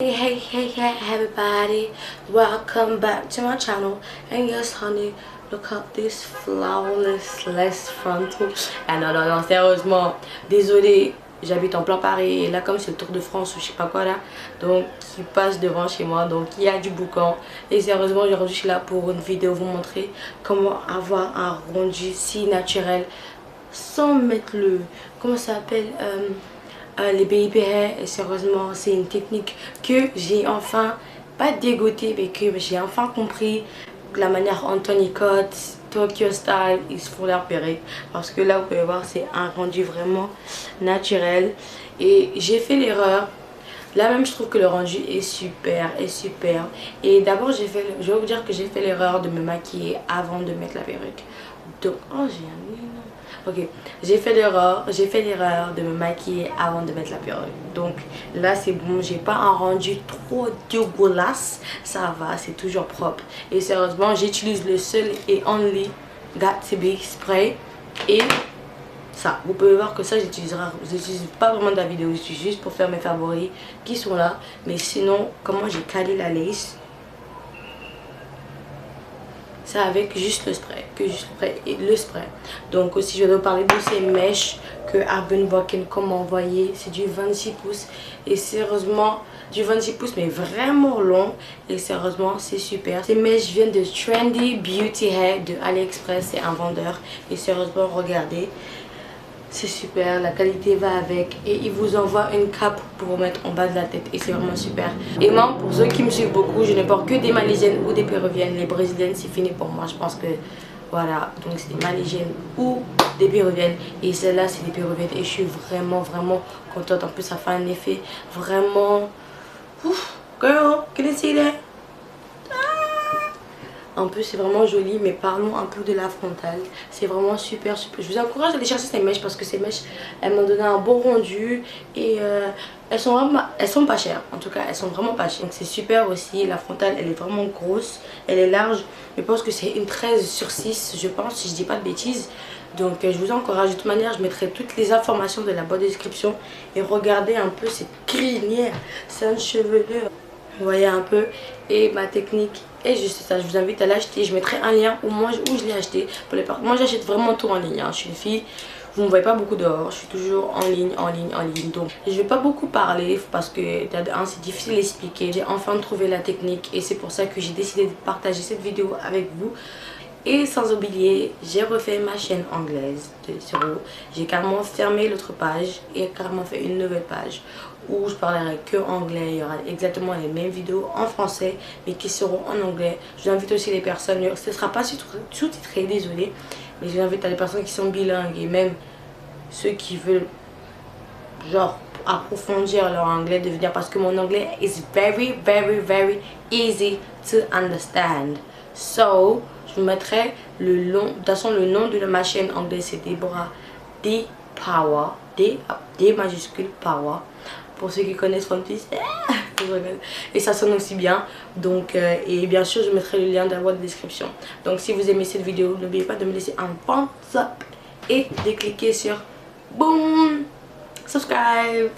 Hey everybody, welcome back to my channel. And yes honey, look at this flawless lace frontal. Ah non, sérieusement, désolé, j'habite en plein Paris et là comme c'est le Tour de France ou je sais pas quoi là, donc qui passe devant chez moi, donc il y a du boucan. Et sérieusement aujourd'hui je suis là pour une vidéo vous montrer comment avoir un rendu si naturel sans mettre le, comment ça s'appelle, les baby hair. Et sérieusement c'est une technique que j'ai enfin pas dégoté mais que j'ai enfin compris la manière Anthony Cote, Tokyo Style, ils se font leur perruque parce que là vous pouvez voir c'est un rendu vraiment naturel. Et j'ai fait l'erreur là même, je trouve que le rendu est super et d'abord je vais vous dire que j'ai fait l'erreur de me maquiller avant de mettre la perruque. Donc oh j'ai un énorme... Ok, j'ai fait l'erreur de me maquiller avant de mettre la perruque. Donc là c'est bon, j'ai pas un rendu trop dégueulasse, ça va, c'est toujours propre. Et sérieusement j'utilise le seul et only Got2b spray. Et ça, vous pouvez voir que ça j'utilise pas vraiment de la vidéo, j'utilise juste pour faire mes favoris qui sont là. Mais sinon, comment j'ai calé la lace, c'est avec juste le spray, Donc aussi je vais vous parler de ces mèches que Urban Boken m'a envoyé. C'est du 26 pouces et sérieusement du 26 pouces mais vraiment long. Et sérieusement c'est super. Ces mèches viennent de Trendy Beauty Hair de AliExpress, c'est un vendeur. Et sérieusement regardez, c'est super, la qualité va avec. Et il vous envoie une cape pour vous mettre en bas de la tête et c'est vraiment super. Et moi, pour ceux qui me suivent beaucoup, je ne porte que des malaisiennes ou des péruviennes. Les brésiliennes c'est fini pour moi, je pense que voilà. Donc c'est des malaisiennes ou des péruviennes. Et celle-là c'est des péruviennes et je suis vraiment contente. En plus ça fait un effet vraiment... Ouf, girl, can you see that? En plus c'est vraiment joli, mais parlons un peu de la frontale. C'est vraiment super. Je vous encourage à aller chercher ces mèches parce que ces mèches elles m'ont donné un bon rendu. Et elles sont pas chères. En tout cas elles sont vraiment pas chères. Donc c'est super aussi. La frontale elle est vraiment grosse, elle est large. Je pense que c'est une 13/6 je pense, si je dis pas de bêtises. Donc je vous encourage. De toute manière je mettrai toutes les informations de la boîte de description. Et regardez un peu cette crinière, c'est une chevelure. Vous voyez un peu. Et ma technique est juste ça. Je vous invite à l'acheter. Je mettrai un lien où je l'ai acheté. Pour les moi j'achète vraiment tout en ligne, hein. Je suis une fille, vous me voyez pas beaucoup dehors. Je suis toujours en ligne. Donc je vais pas beaucoup parler parce que c'est difficile à expliquer. J'ai enfin trouvé la technique et c'est pour ça que j'ai décidé de partager cette vidéo avec vous. Et sans oublier, j'ai refait ma chaîne anglaise de zéro. J'ai carrément fermé l'autre page et carrément fait une nouvelle page où je parlerai que anglais. Il y aura exactement les mêmes vidéos en français mais qui seront en anglais. Je vous invite aussi les personnes, ce ne sera pas sous-titré, désolé, mais je vous invite à les personnes qui sont bilingues et même ceux qui veulent genre approfondir leur anglais de venir parce que mon anglais is very easy to understand. So je vous mettrai le nom, de toute façon le nom de ma chaîne anglaise c'est Deborah D Power, D majuscule Power, pour ceux qui connaissent Frontis. Et ça sonne aussi bien. Donc et bien sûr je mettrai le lien dans la boîte de description. Donc si vous aimez cette vidéo, n'oubliez pas de me laisser un thumbs up et de cliquer sur boom subscribe.